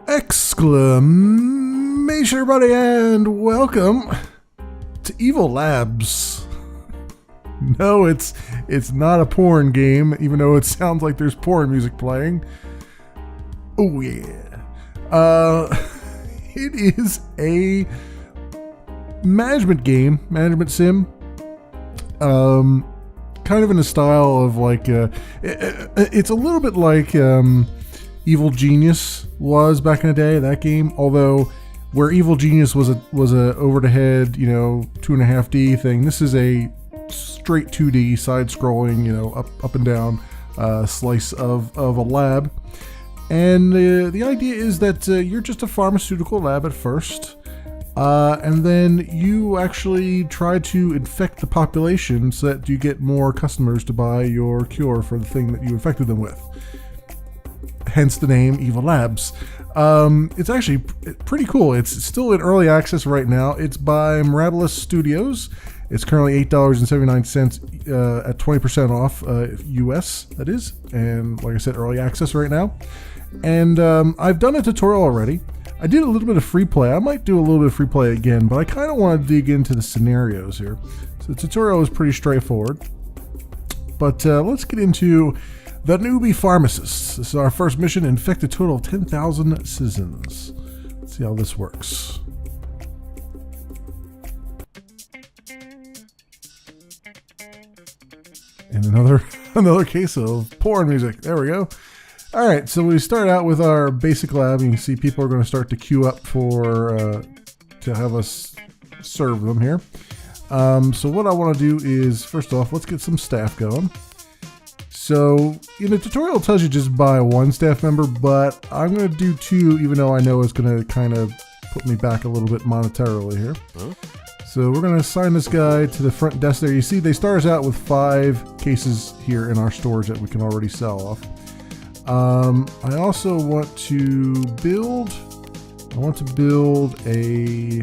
Exclamation, everybody, and welcome to Evil Labs. No, it's not a porn game, even though it sounds like there's porn music playing. Oh yeah. It is a management game, management sim. Kind of in the style of like it's a little bit like Evil Genius was back in the day, that game, although where Evil Genius was a over the head, 2.5D thing, this is a straight 2D side scrolling, up and down slice of a lab. And the idea is that you're just a pharmaceutical lab at first, and then you actually try to infect the population so that you get more customers to buy your cure for the thing that you infected them with. Hence the name Evil Labs. It's actually pretty cool. It's still in early access right now. It's by Mirabilis Studios. It's currently $8.79 at 20% off US, that is. And like I said, early access right now. And I've done a tutorial already. I did a little bit of free play. I might do a little bit of free play again, but I kind of want to dig into the scenarios here. So the tutorial is pretty straightforward. But let's get into the Newbie Pharmacist. This is our first mission, infect a total of 10,000 citizens. Let's see how this works. And another case of porn music. There we go. All right, so we start out with our basic lab. You can see people are going to start to queue up for to have us serve them here. So what I want to do is, first off, let's get some staff going. So in the tutorial, it tells you just buy one staff member, but I'm going to do two, even though I know it's going to kind of put me back a little bit monetarily here. Huh? So we're going to assign this guy to the front desk there. You see, they start us out with 5 cases here in our storage that we can already sell off. I also want to build a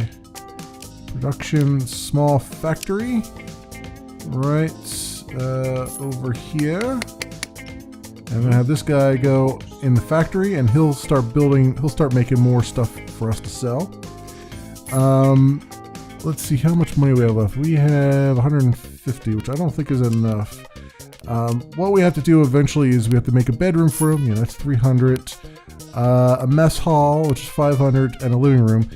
production small factory right over here. I'm gonna have this guy go in the factory, and he'll start making more stuff for us to sell. Let's see how much money we have left. We have 150, which I don't think is enough. What we have to do eventually is we have to make a bedroom for him. That's 300. A mess hall, which is 500, and a living room.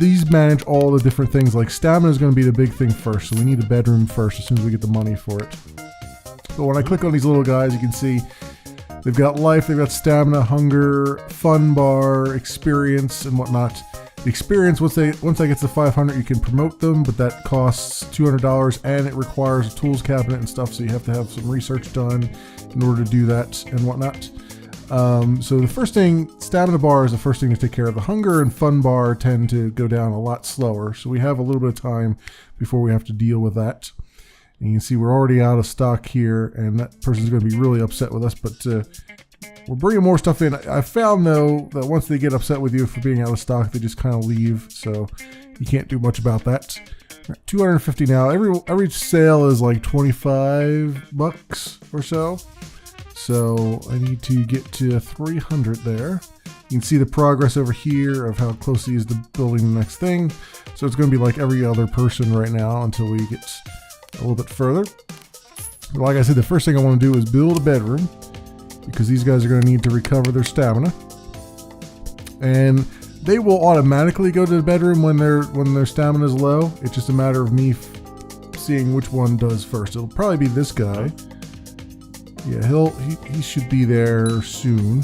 These manage all the different things. Like stamina is going to be the big thing first, so we need a bedroom first as soon as we get the money for it. But when I click on these little guys, you can see they've got life, they've got stamina, hunger, fun bar, experience, and whatnot. The experience, once I get to 500, you can promote them, but that costs $200, and it requires a tools cabinet and stuff, so you have to have some research done in order to do that and whatnot. So the first thing, stamina bar is the first thing to take care of. The hunger and fun bar tend to go down a lot slower, so we have a little bit of time before we have to deal with that. And you can see we're already out of stock here, and that person's going to be really upset with us, but we're bringing more stuff in. I found, though, that once they get upset with you for being out of stock, they just kind of leave, so you can't do much about that. 250 now. Every sale is like $25 or so. So I need to get to 300 there. You can see the progress over here of how close he is to building the next thing. So it's going to be like every other person right now until we get a little bit further. But like I said, the first thing I want to do is build a bedroom, because these guys are going to need to recover their stamina. And they will automatically go to the bedroom when their stamina is low. It's just a matter of me seeing which one does first. It'll probably be this guy. Yeah, he should be there soon.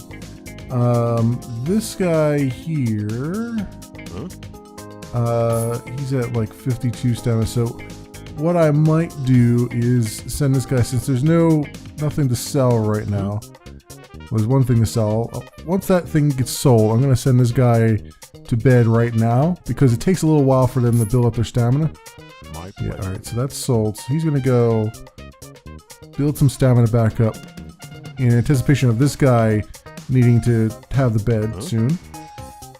This guy here, he's at like 52 stamina. So what I might do is send this guy, since there's nothing to sell right now. There's one thing to sell. Once that thing gets sold, I'm going to send this guy to bed right now, because it takes a little while for them to build up their stamina. Yeah, all right, so that's sold. So he's going to go build some stamina back up in anticipation of this guy needing to have the bed soon.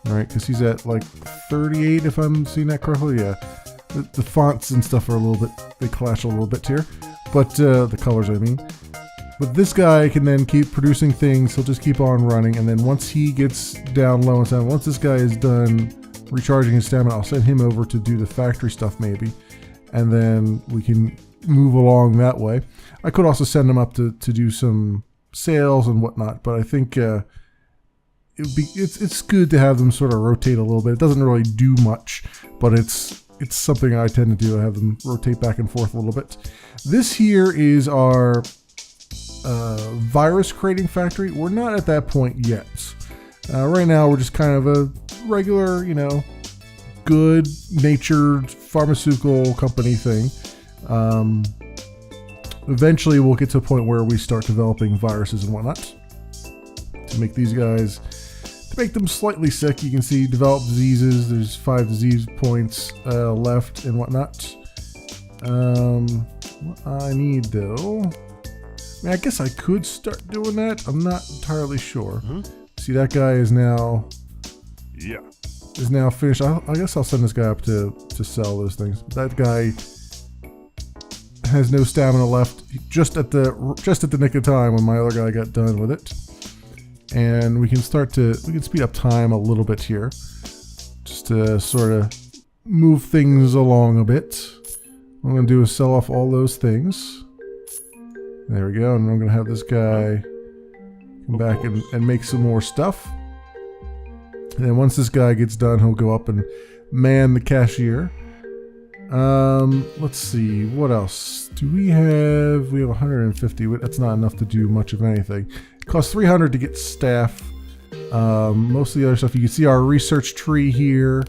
All right, because he's at like 38, if I'm seeing that correctly. Yeah, the fonts and stuff are a little bit, they clash a little bit here, but the colors, I mean. But this guy can then keep producing things. He'll just keep on running. And then once he gets down low and stuff, once this guy is done recharging his stamina, I'll send him over to do the factory stuff maybe. And then we can move along that way. I could also send him up to do some sales and whatnot. But I think it's good to have them sort of rotate a little bit. It doesn't really do much, but it's something I tend to do. I have them rotate back and forth a little bit. This here is our virus creating factory. We're not at that point yet. Right now we're just kind of a regular, good natured pharmaceutical company thing. Eventually we'll get to a point where we start developing viruses and whatnot to make these guys, to make them slightly sick. You can see develop diseases. There's 5 disease points left and whatnot. What I need though, I guess I could start doing that. I'm not entirely sure. See, that guy is now finished. I guess I'll send this guy up to sell those things. That guy has no stamina left. Just at the nick of time when my other guy got done with it. And we can speed up time a little bit here, just to sort of move things along a bit. What I'm going to do is sell off all those things. There we go. And I'm going to have this guy come back and make some more stuff. And then once this guy gets done, he'll go up and man the cashier. Let's see. What else? We have 150. That's not enough to do much of anything. It costs 300 to get staff. Most of the other stuff, you can see our research tree here,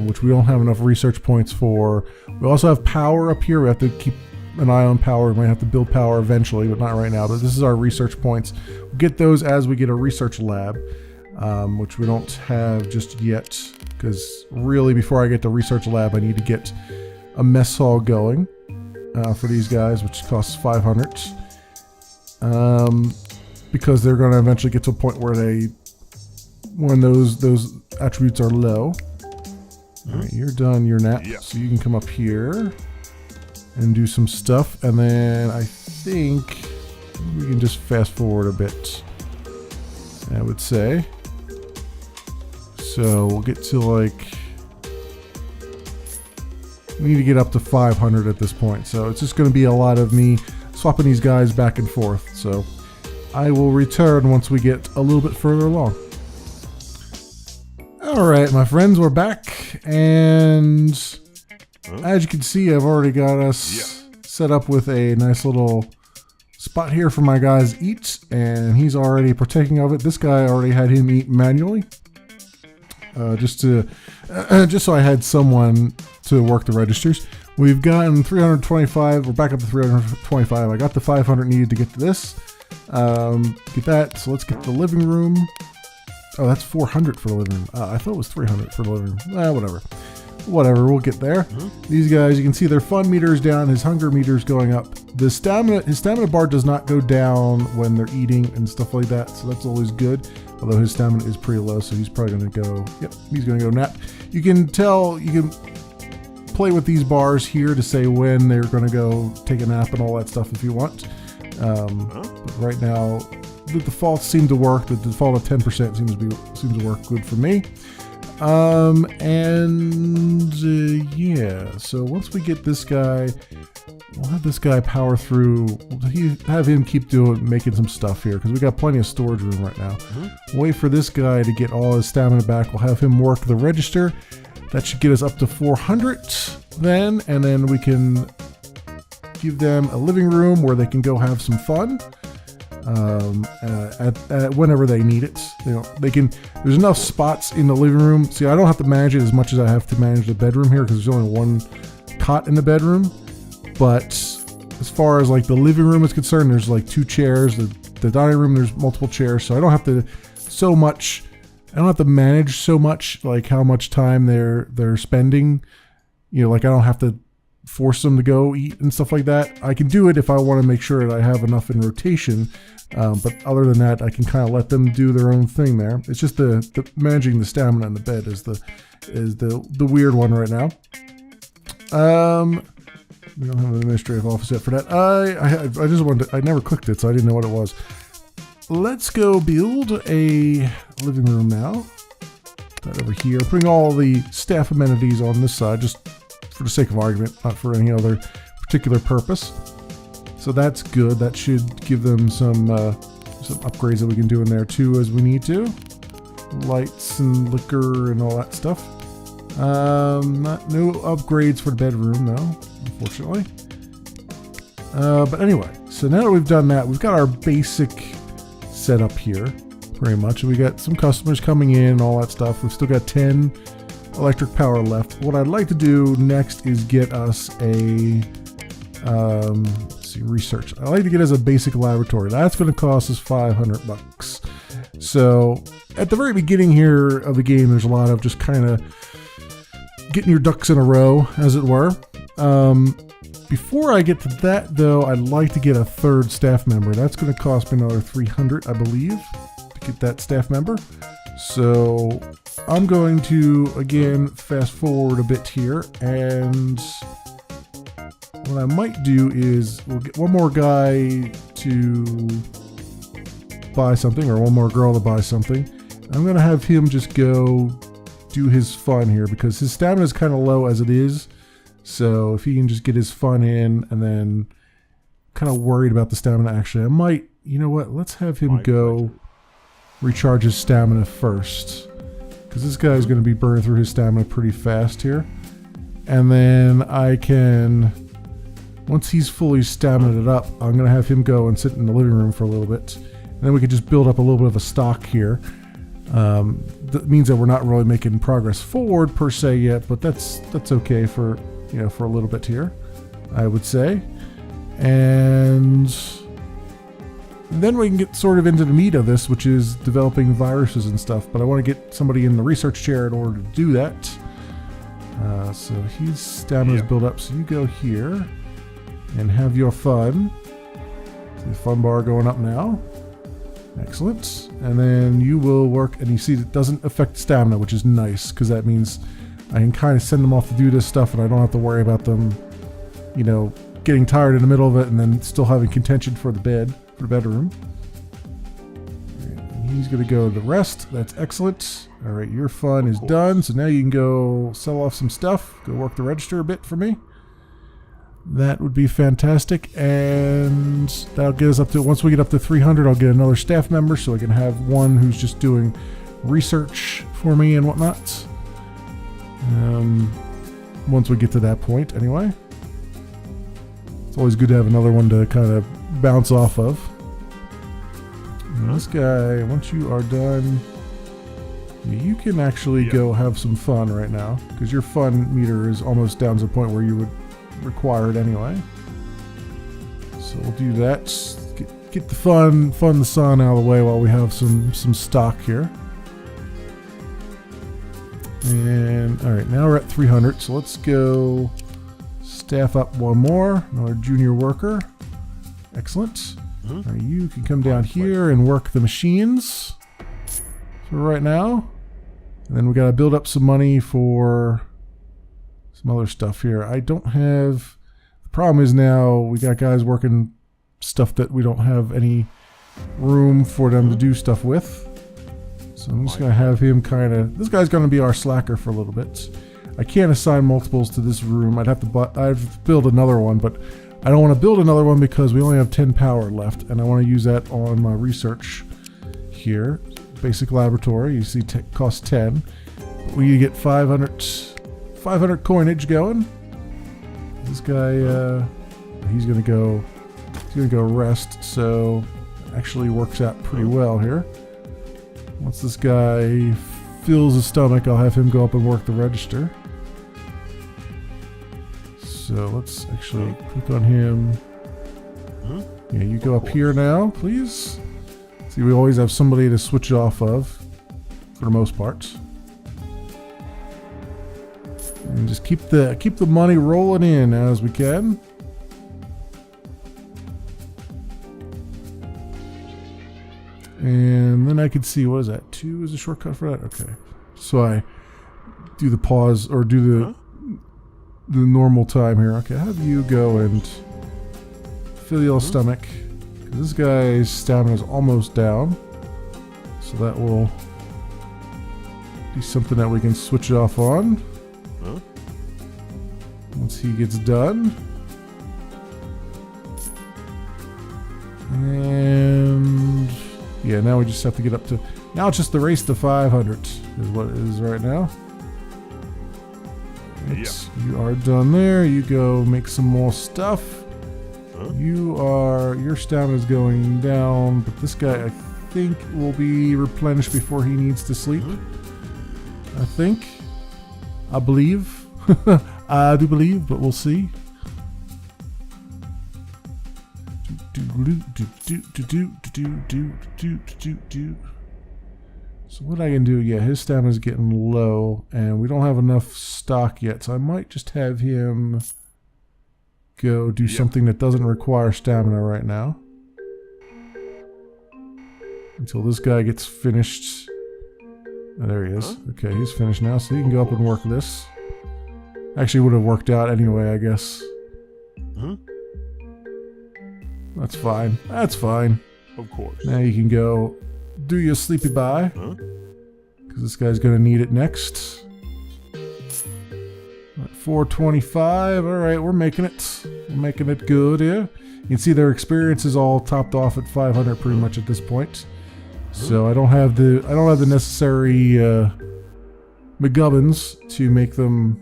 which we don't have enough research points for. We also have power up here. We have to keep an eye on power. We might have to build power eventually, but not right now. But this is our research points. We'll get those as we get a research lab, which we don't have just yet. Because really, before I get to research lab, I need to get a mess hall going for these guys, which costs 500. Because they're going to eventually get to a point where when those attributes are low. All right, you're done your nap, so you can come up here and do some stuff. And then I think we can just fast forward a bit, I would say. So we'll get to we need to get up to 500 at this point. So it's just going to be a lot of me swapping these guys back and forth. So I will return once we get a little bit further along. All right, my friends, we're back. And as you can see, I've already got us set up with a nice little spot here for my guys to eat. And he's already partaking of it. This guy already had him eat manually. Just so I had someone to work the registers. We've gotten 325. We're back up to 325. I got the 500 needed to get to this. Get that. So let's get the living room. Oh, that's 400 for the living room. I thought it was 300 for the living room. Whatever. We'll get there. These guys, you can see their fun meter is down. His hunger meter is going up. His stamina bar does not go down when they're eating and stuff like that. So that's always good. Although his stamina is pretty low, so he's probably going to go. Yep, he's going to go nap. You can play with these bars here to say when they're going to go take a nap and all that stuff if you want. But right now, the defaults seem to work. The default of 10% seems to work good for me. Yeah. So once we get this guy, we'll have this guy power through. Have him keep making some stuff here because we got plenty of storage room right now. Wait for this guy to get all his stamina back. We'll have him work the register. That should get us up to 400 then, and then we can give them a living room where they can go have some fun. Whenever they need it, they can. There's enough spots in the living room. See, I don't have to manage it as much as I have to manage the bedroom here because there's only one cot in the bedroom. But as far as the living room is concerned, there's 2 chairs. The dining room, there's multiple chairs, so I don't have to I don't have to manage so much how much time they're spending. I don't have to force them to go eat and stuff like that. I can do it if I want to make sure that I have enough in rotation. But other than that, I can kind of let them do their own thing there. It's just the managing the stamina in the bed is the weird one right now. We don't have an administrative office yet for that. I just wanted to, I never clicked it, so I didn't know what it was. Let's go build a living room now. That over here. Putting all the staff amenities on this side, just for the sake of argument, not for any other particular purpose. So that's good. That should give them some upgrades that we can do in there too as we need to. Lights and liquor and all that stuff. No upgrades for the bedroom though, unfortunately. But anyway, so now that we've done that, we've got our basic setup here, pretty much. We got some customers coming in, all that stuff. We've still got 10 electric power left. What I'd like to do next is get us a let's see, research. I'd like to get us a basic laboratory. That's going to cost us $500. So at the very beginning here of the game, there's a lot of just kind of getting your ducks in a row, as it were. Before I get to that, though, I'd like to get a third staff member. That's going to cost me another $300, I believe, to get that staff member. So I'm going to, again, fast forward a bit here, and what I might do is we'll get one more guy to buy something, or one more girl to buy something. I'm going to have him just go do his fun here, because his stamina is kind of low as it is. So if he can just get his fun in, and then kind of worried about the stamina, actually, I might, you know what, let's have him go recharge his stamina first, because this guy's going to be burning through his stamina pretty fast here. And then I can, once he's fully staminaed up, I'm going to have him go and sit in the living room for a little bit, and then we could just build up a little bit of a stock here. That means that we're not really making progress forward per se yet, but that's okay for, you know, for a little bit here, I would say. And then we can get sort of into the meat of this, which is developing viruses and stuff. But I want to get somebody in the research chair in order to do that. So his stamina's built up, so you go here and have your fun. See the fun bar going up now. Excellent. And then you will work, and you see it doesn't affect stamina, which is nice, because that means I can kind of send them off to do this stuff, and I don't have to worry about them, you know, getting tired in the middle of it and then still having contention for the bedroom. And he's going to go to rest. That's excellent. All right, your fun is done. So now you can go sell off some stuff. Go work the register a bit for me. That would be fantastic, and that'll get us up to, once we get up to 300, I'll get another staff member, so I can have one who's just doing research for me and whatnot. Once we get to that point, anyway. It's always good to have another one to kind of bounce off of. And this guy, once you are done, you can actually go have some fun right now, because your fun meter is almost down to the point where you would require it anyway. So we'll do that. Get the fun the sun out of the way while we have some stock here. And all right, now we're at 300, so let's go staff up one more, another junior worker. Excellent. All right, you can come down here and work the machines for right now. And then we got to build up some money for some other stuff here. I don't have, the problem is now we got guys working stuff that we don't have any room for them to do stuff with. So I'm just going to have him kind of, this guy's going to be our slacker for a little bit. I can't assign multiples to this room. I'd have to build another one, but I don't want to build another one because we only have 10 power left, and I want to use that on my research here. Basic laboratory, you see, costs 10. We get 500 coinage going. This guy, he's gonna go rest, so actually works out pretty well here. Once this guy fills his stomach, I'll have him go up and work the register. So let's actually click on him. Yeah, you go up here now, please. See, we always have somebody to switch off of, for the most part. And just keep the money rolling in as we can. And then I can see, what is that? 2 is a shortcut for that? Okay. So I do the pause, or do the normal time here. Okay, have you go and fill your stomach. This guy's stamina is almost down, so that will be something that we can switch it off on once he gets done. And yeah, now we just have to get up to. Now it's just the race to 500 is what it is right now. You are done there. You go make some more stuff. Your stamina is going down, but this guy I think will be replenished before he needs to sleep. I believe. I do believe, but we'll see. So what I can do, yeah, his stamina is getting low, and we don't have enough stock yet, so I might just have him go do something that doesn't require stamina right now. Until this guy gets finished. Oh, there he is. Okay, he's finished now, so he can go up and work this. Actually would have worked out anyway, I guess. That's fine. That's fine. Of course. Now you can go do your sleepy bye. Because this guy's going to need it next. At 425. Alright, we're making it. We're making it good here. You can see their experience is all topped off at 500 pretty much at this point. So I don't have the necessary McGubbins to make them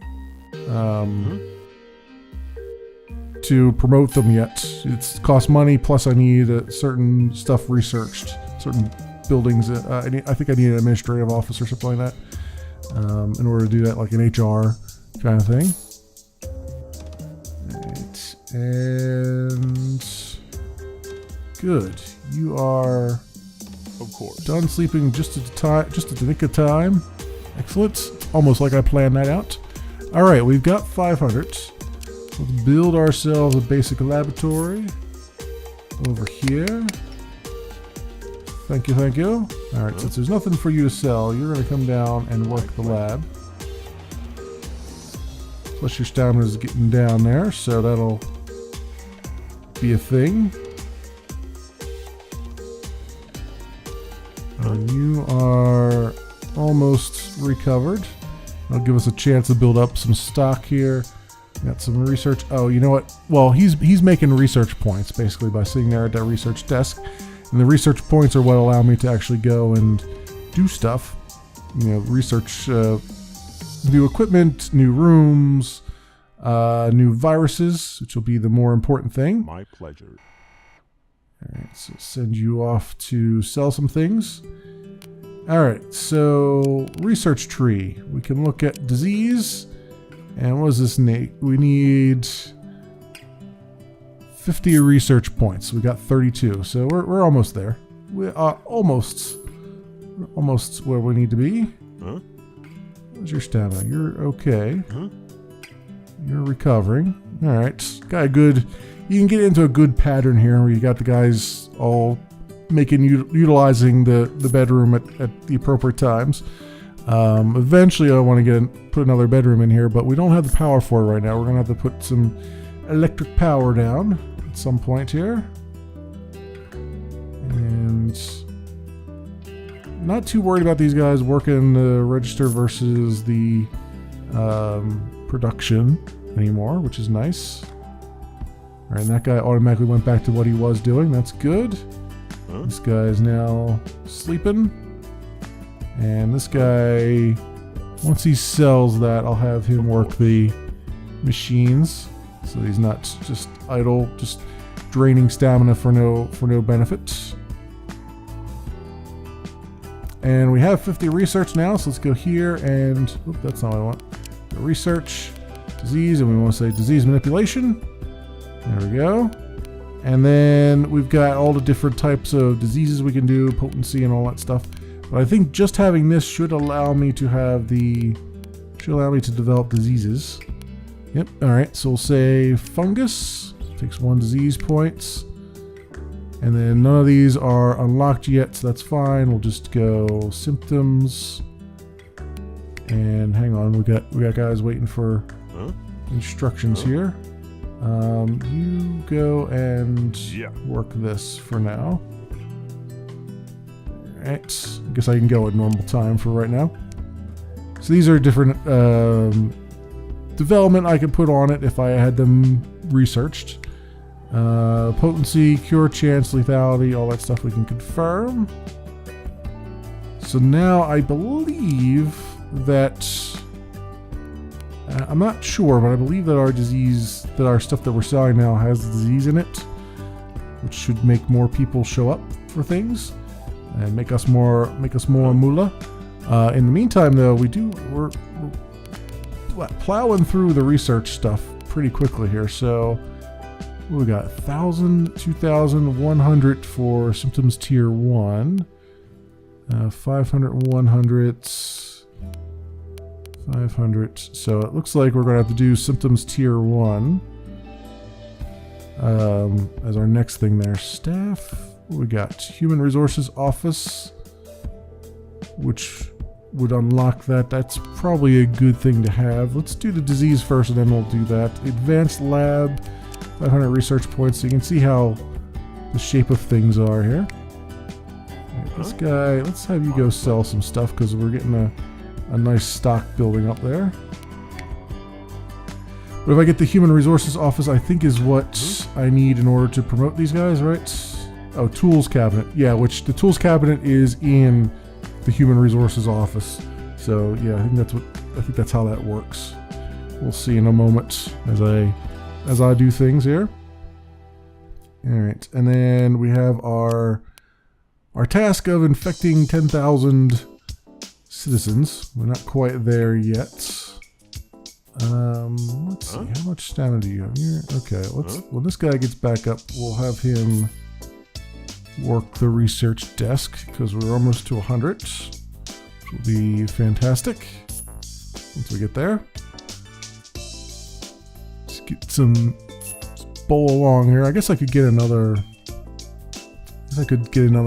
to promote them yet. It's cost money, plus I need certain stuff researched, certain buildings. I think I need an administrative office or something like that in order to do that, like an HR kind of thing. Right. And good. You are, of course, done sleeping just at the nick of time. Excellent. Almost like I planned that out. All right, we've got 500. Let's build ourselves a basic laboratory over here. Thank you, thank you. All right, since there's nothing for you to sell, you're going to come down and work the lab. Plus your stamina is getting down there, so that'll be a thing. And you are almost recovered. That'll give us a chance to build up some stock here. Got some research. Oh, you know what? Well, he's making research points basically by sitting there at that research desk, and the research points are what allow me to actually go and do stuff. You know, research new equipment, new rooms, new viruses, which will be the more important thing. My pleasure. All right, so send you off to sell some things. All right, so research tree. We can look at disease. And what is this need? We need 50 research points. We got 32, so we're almost there. We are almost where we need to be. What's your stamina? You're okay. You're recovering. All right, got a good. You can get into a good pattern here where you got the guys all utilizing the bedroom at the appropriate times. Eventually I want to put another bedroom in here, but we don't have the power for it right now. We're going to have to put some electric power down at some point here. And not too worried about these guys working the register versus the production anymore, which is nice. All right, and that guy automatically went back to what he was doing. That's good. This guy is now sleeping. And this guy, once he sells that, I'll have him work the machines, so he's not just idle, just draining stamina for no benefit. And we have 50 research now, so let's go here and that's not what I want. Research, disease, and we want to say disease manipulation. There we go. And then we've got all the different types of diseases we can do, potency and all that stuff. But I think just having this should allow me to develop diseases. Yep. All right. So we'll say fungus takes 1 disease points, and then none of these are unlocked yet, so that's fine. We'll just go symptoms. And hang on, we got guys waiting for instructions here. You go and Yeah. work this for now. Alright, I guess I can go at normal time for right now. So these are different development I could put on it if I had them researched. Potency, cure chance, lethality, all that stuff we can confirm. So now I believe that I'm not sure, but I believe that our disease, that our stuff that we're selling now has disease in it, which should make more people show up for things and make us more moolah. In the meantime, though, we're plowing through the research stuff pretty quickly here. So we got 1,000, 2,000, 100 for symptoms tier 1, 500, 100, 500. So it looks like we're going to have to do symptoms tier 1 as our next thing there. Staff, we got human resources office, which would unlock that. That's probably a good thing to have. Let's do the disease first and then we'll do that. Advanced lab, 500 research points. So you can see how the shape of things are here. Right, this guy, let's have you go sell some stuff because we're getting a nice stock building up there. But if I get the human resources office, I think is what I need in order to promote these guys, right? Oh, tools cabinet. Yeah, which the tools cabinet is in the human resources office. So yeah, I think that's how that works. We'll see in a moment as I do things here. All right, and then we have our task of infecting 10,000 citizens. We're not quite there yet. Let's see, how much stamina do you have here? Okay, when this guy gets back up, we'll have him work the research desk because we're almost to 100, which will be fantastic once we get there. Let's get some bowl along here. I guess I could get another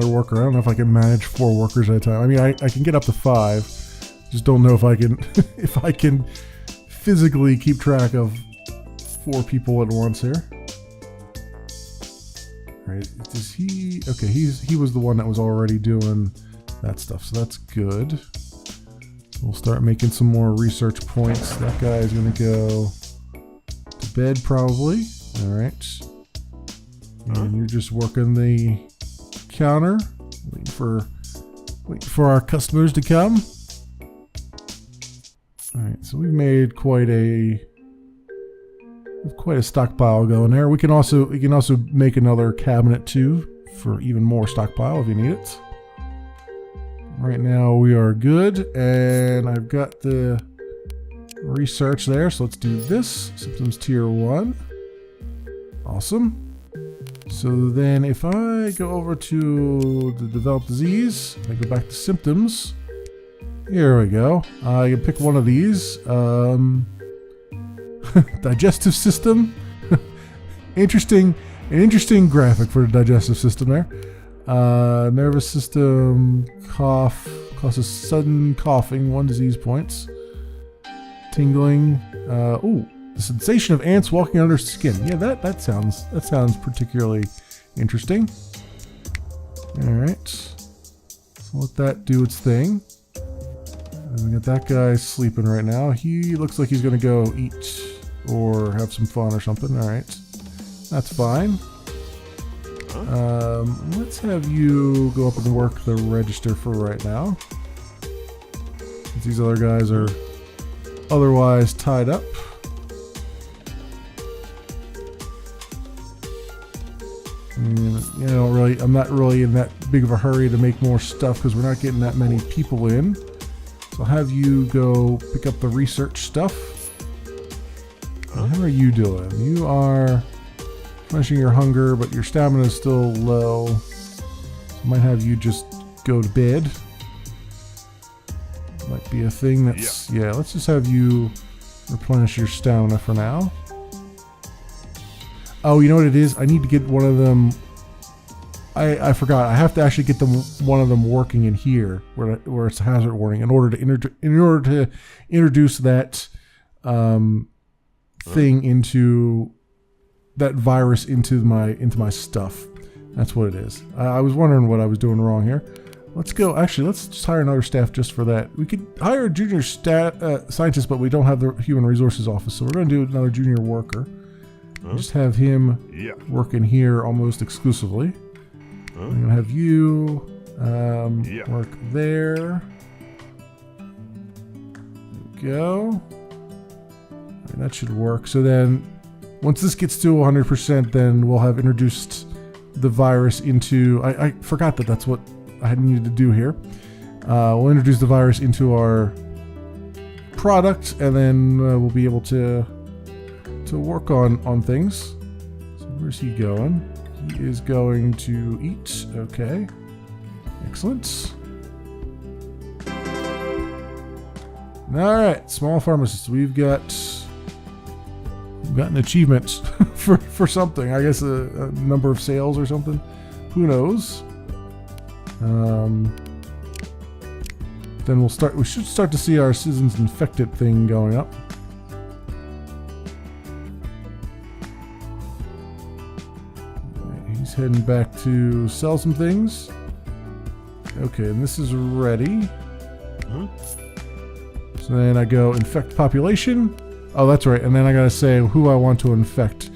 worker. I don't know if I can manage 4 workers at a time. I mean, I can get up to 5. Just don't know if I can if I can physically keep track of 4 people at once here. Right, is he okay? He was the one that was already doing that stuff, so that's good. We'll start making some more research points. That guy is going to go to bed probably. All right, and you're just working the counter, waiting for our customers to come. All right, so we've made quite a stockpile going there. We can also make another cabinet too for even more stockpile if you need it. Right now we are good, and I've got the research there. So let's do this. Symptoms tier 1. Awesome. So then if I go over to the develop disease, I go back to symptoms. Here we go. I can pick one of these. Digestive system. An interesting graphic for the digestive system there. Nervous system, cough, causes sudden coughing, 1 disease points. Tingling. The sensation of ants walking under skin. Yeah, that sounds particularly interesting. All right, so let that do its thing. And we got that guy sleeping right now. He looks like he's gonna go eat or have some fun or something. All right, that's fine. Let's have you go up and work the register for right now, since these other guys are otherwise tied up. And, I'm not really in that big of a hurry to make more stuff because we're not getting that many people in. So I'll have you go pick up the research stuff. How are you doing? You are finishing your hunger, but your stamina is still low. I might have you just go to bed. Might be a thing that's... Yeah, let's just have you replenish your stamina for now. Oh, you know what it is? I need to get one of them... I forgot. I have to actually get one of them working in here where it's a hazard warning in order to introduce that thing into that virus into my stuff. That's what it is. I was wondering what I was doing wrong here. Let's go. Actually, let's just hire another staff just for that. We could hire a junior scientist, but we don't have the human resources office, so we're going to do another junior worker. Just have him working here almost exclusively. I'm going to have you work there. There we go. That should work. So then, once this gets to 100%, then we'll have introduced the virus into... I forgot that that's what I needed to do here. We'll introduce the virus into our product, and then we'll be able to work on things. So where's he going? He is going to eat. Okay. Excellent. Alright, small pharmacist. We've got an achievement for something. I guess a number of sales or something. Who knows? Then we should start to see our citizens infected thing going up. He's heading back to sell some things. Okay, and this is ready. So then I go infect population. Oh, that's right. And then I gotta say who I want to infect,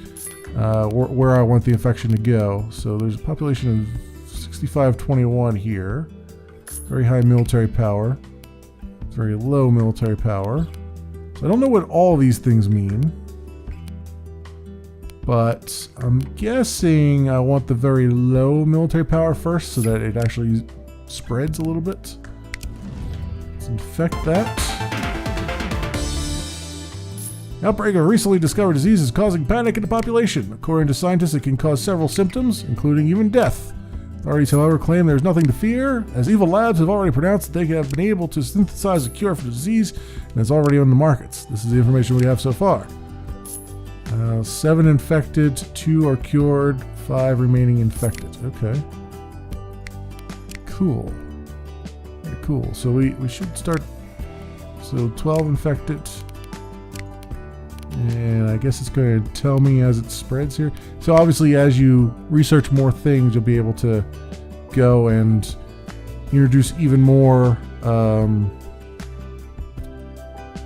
where I want the infection to go. So there's a population of 6521 here. Very high military power. Very low military power. So I don't know what all these things mean. But I'm guessing I want the very low military power first so that it actually spreads a little bit. Let's infect that. Outbreak of recently discovered disease is causing panic in the population. According to scientists, it can cause several symptoms, including even death. Authorities, however, claim there's nothing to fear, as evil labs have already pronounced that they have been able to synthesize a cure for the disease, and it's already on the markets. This is the information we have so far. 7 infected, 2 are cured, 5 remaining infected. Okay. Cool. Very cool. So we should start... So 12 infected. And I guess it's going to tell me as it spreads here. So obviously as you research more things, you'll be able to go and introduce even more...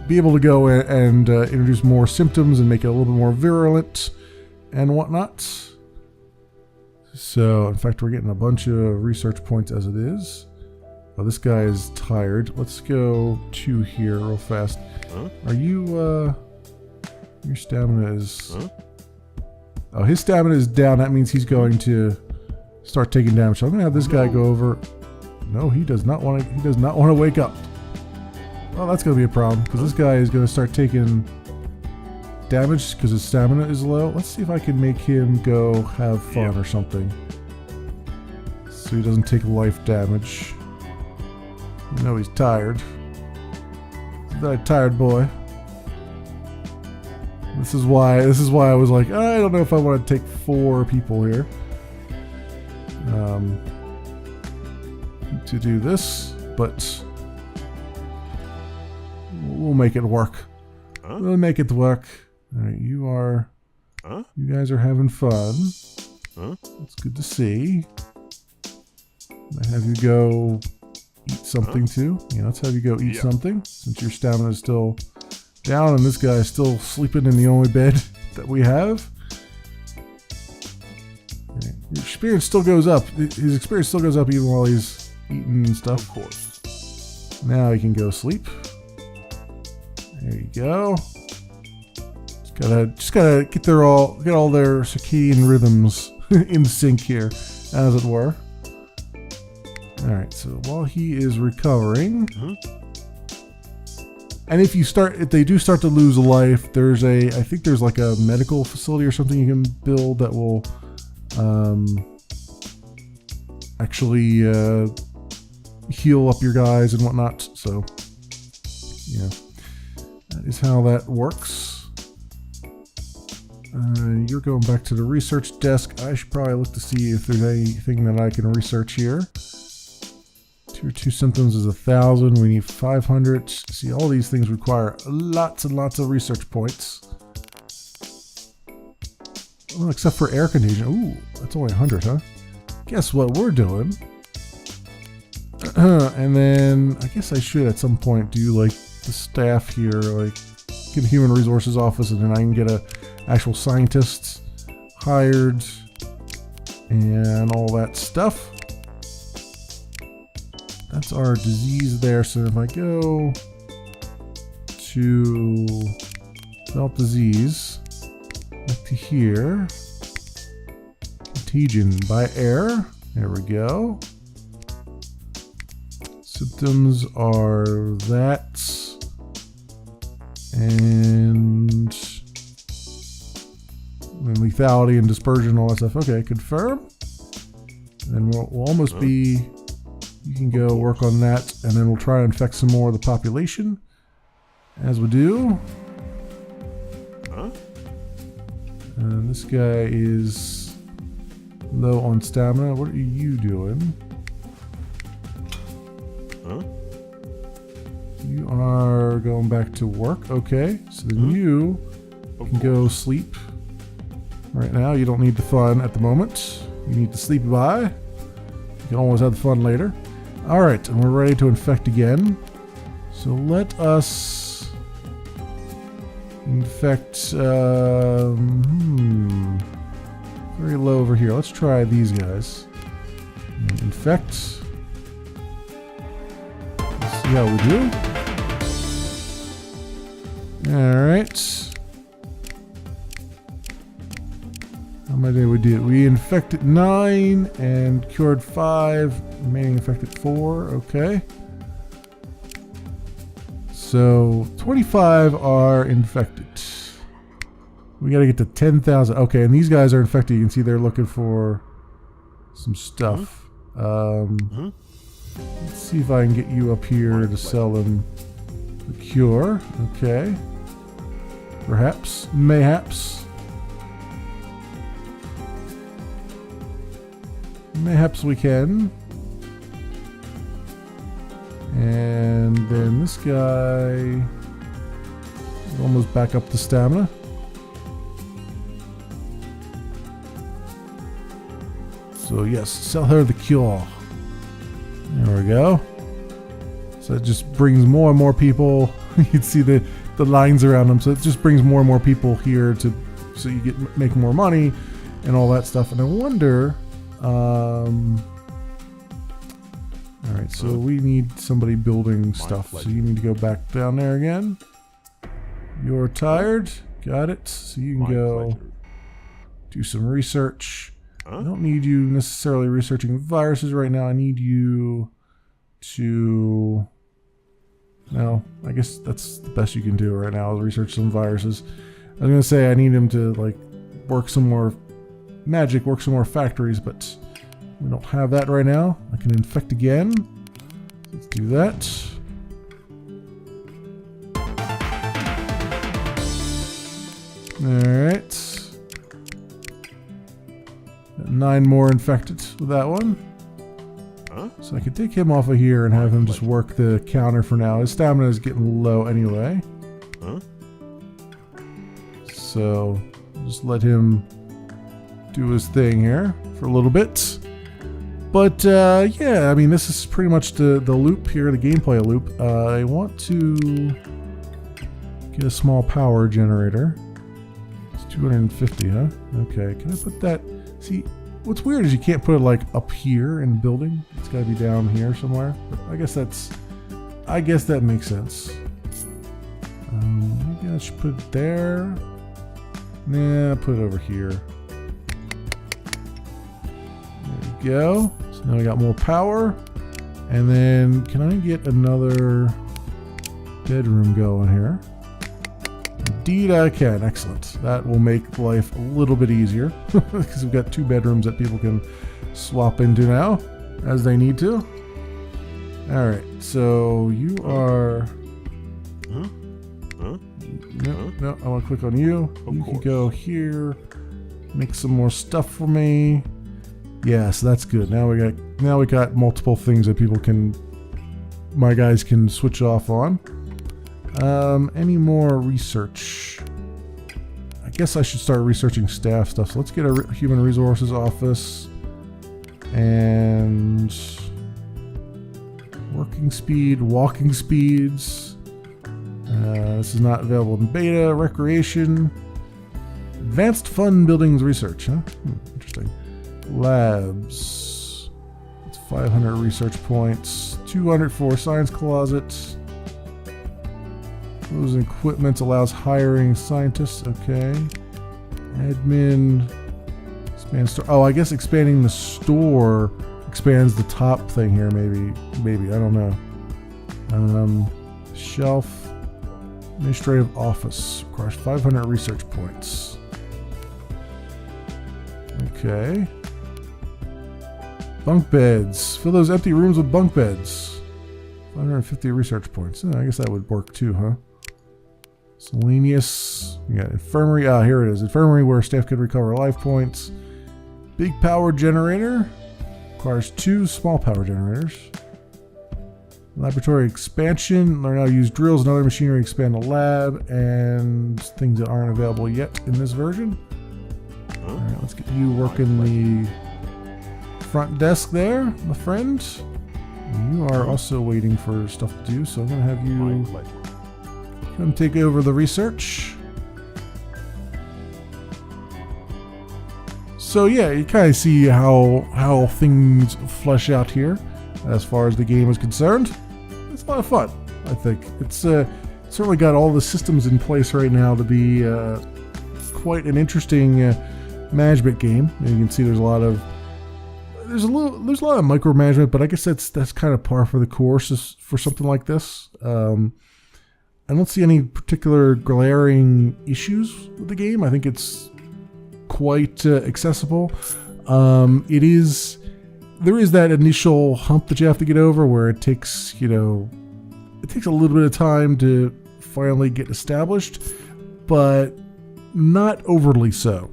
be able to go and introduce more symptoms and make it a little bit more virulent and whatnot. So, in fact, we're getting a bunch of research points as it is. Oh, this guy is tired. Let's go to here real fast. Are you, your stamina is... Oh, his stamina is down. That means he's going to start taking damage. So I'm going to have this guy go over... No, he does not want to wake up. Well, that's going to be a problem, because this guy is going to start taking damage because his stamina is low. Let's see if I can make him go have fun or something. So he doesn't take life damage. You know he's tired. He's that tired boy. This is why I was like, I don't know if I want to take 4 people here. To do this, but... We'll make it work. We'll make it work. Alright, you guys are having fun. That's good to see. I have you go eat something too. Yeah, let's have you go eat something, since your stamina is still down and this guy is still sleeping in the only bed that we have. Right. Your experience still goes up. His experience still goes up even while he's eating and stuff. Of course. Now he can go sleep. There you go. Just gotta get all their circadian rhythms in sync here, as it were. All right. So while he is recovering, and if they do start to lose a life, I think there's like a medical facility or something you can build that will, actually heal up your guys and whatnot. So, yeah. That is how that works. You're going back to the research desk. I should probably look to see if there's anything that I can research here. Tier 2 symptoms is 1,000. We need 500. See, all these things require lots and lots of research points. Well, except for air contagion. Ooh, that's only 100, huh? Guess what we're doing? And then I guess I should at some point do like the staff here, like get a human resources office, and then I can get a actual scientist hired and all that stuff. That's our disease there. So if I go to develop disease, back to here, contagion by air. There we go. Symptoms are that, and lethality and dispersion, all that stuff. Okay, confirm. And then we'll almost be. You can go work on that, and then we'll try to infect some more of the population, as we do. And this guy is low on stamina. What are you doing? You are going back to work. Okay, so then you can go sleep. Right now, you don't need the fun at the moment. You need to sleep by. You can always have the fun later. All right, and we're ready to infect again. So let us infect. Very low over here. Let's try these guys. Infect. Let's see how we do. All right. How many did we do? We infected 9 and cured 5. Remaining infected 4. Okay. So 25 are infected. We got to get to 10,000. Okay, and these guys are infected. You can see they're looking for some stuff. Let's see if I can get you up here to sell them the cure. Okay. Perhaps. Mayhaps. Mayhaps we can. And then this guy is almost back up to stamina. So yes, sell her the cure. There we go. So it just brings more and more people. You can see the lines around them. So it just brings more and more people here to, so you make more money and all that stuff. And I wonder. All right, so we need somebody building stuff. So you need to go back down there again. You're tired. Got it. So you can go do some research. I don't need you necessarily researching viruses right now. I need you to... No, I guess that's the best you can do right now is research some viruses. I was going to say I need him to like work some more magic, work some more factories, but we don't have that right now. I can infect again. Let's do that. Alright. 9 more infected with that one. So I can take him off of here and have him just work the counter for now. His stamina is getting low anyway. So just let him do his thing here for a little bit. But yeah, I mean, this is pretty much the loop here, the gameplay loop. I want to get a small power generator. It's 250, huh? Okay, can I put that? See, what's weird is you can't put it like up here in the building. It's got to be down here somewhere. But I guess that makes sense. Maybe I should put it there. Nah, put it over here. There we go. So now we got more power. And then can I get another bedroom going here? Indeed I can. Excellent. That will make life a little bit easier because we've got 2 bedrooms that people can swap into now as they need to. Alright, so you are... No, I want to click on you. You can go here, make some more stuff for me. Yeah, so that's good. Now we got multiple things that people can, my guys can switch off on. Any more research? I guess I should start researching staff stuff. So let's get a human resources office and working speed, walking speeds. This is not available in beta. Recreation, advanced fun buildings research. Huh? Interesting. Labs. It's 500 research points. 200 for science closet. Those equipment allows hiring scientists. Okay. Admin. Expand store. Oh, I guess expanding the store expands the top thing here. Maybe. I don't know. Shelf. Administrative office. Requires 500 research points. Okay. Bunk beds. Fill those empty rooms with bunk beds. 550 research points. I guess that would work too, huh? Selenius. We got infirmary. Ah, here it is. Infirmary where staff could recover life points. Big power generator. Requires 2 small power generators. Laboratory expansion. Learn how to use drills and other machinery to expand the lab. And things that aren't available yet in this version. Alright, let's get you working the front desk there, my friend. You are also waiting for stuff to do, so I'm going to have you come take over the research. So yeah, you kind of see how things flesh out here as far as the game is concerned. It's a lot of fun, I think. It's certainly got all the systems in place right now to be quite an interesting management game. And you can see there's a lot of micromanagement, but I guess that's kind of par for the course for something like this. I don't see any particular glaring issues with the game. I think it's quite accessible. There is that initial hump that you have to get over where it takes a little bit of time to finally get established, but not overly so.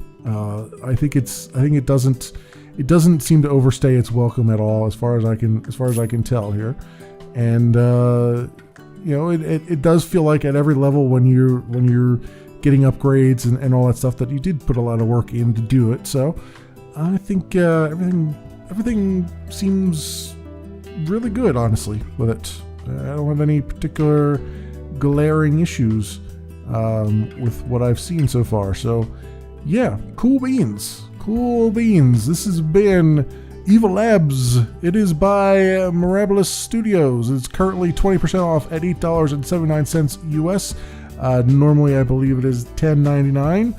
I think it doesn't seem to overstay its welcome at all, as far as I can tell here, and it does feel like at every level when you're getting upgrades and all that stuff that you did put a lot of work in to do it. So I think everything seems really good, honestly, with it. I don't have any particular glaring issues with what I've seen so far. So yeah, cool beans. This has been Evil Labs. It is by Mirabilis Studios. It's currently 20% off at $8.79 US. Normally I believe it is $10.99.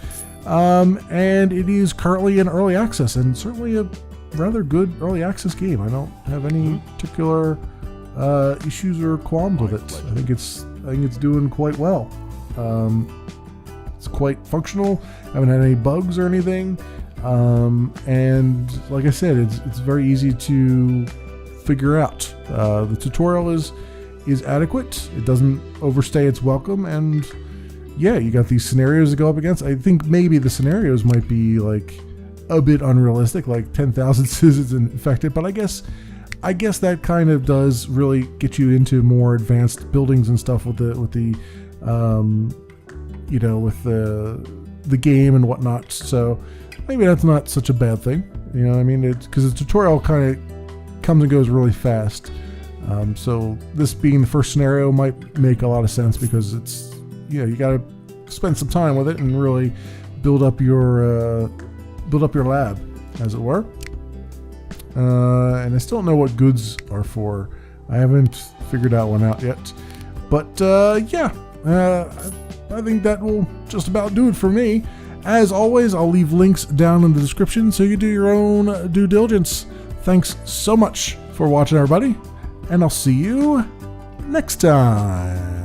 And it is currently in early access, and certainly a rather good early access game. I don't have any particular issues or qualms with it. I think it's doing quite well. It's quite functional. I haven't had any bugs or anything. And like I said, it's very easy to figure out. The tutorial is adequate. It doesn't overstay its welcome, and yeah, you got these scenarios to go up against. I think maybe the scenarios might be like a bit unrealistic, like 10,000 citizens infected, but I guess that kind of does really get you into more advanced buildings and stuff with the game and whatnot. So maybe that's not such a bad thing. You know what I mean? It's because the tutorial kind of comes and goes really fast. So this being the first scenario might make a lot of sense, because it's, you got to spend some time with it and really build up your lab, as it were. And I still don't know what goods are for. I haven't figured that one out yet. But I think that will just about do it for me. As always, I'll leave links down in the description so you do your own due diligence. Thanks so much for watching, everybody, and I'll see you next time.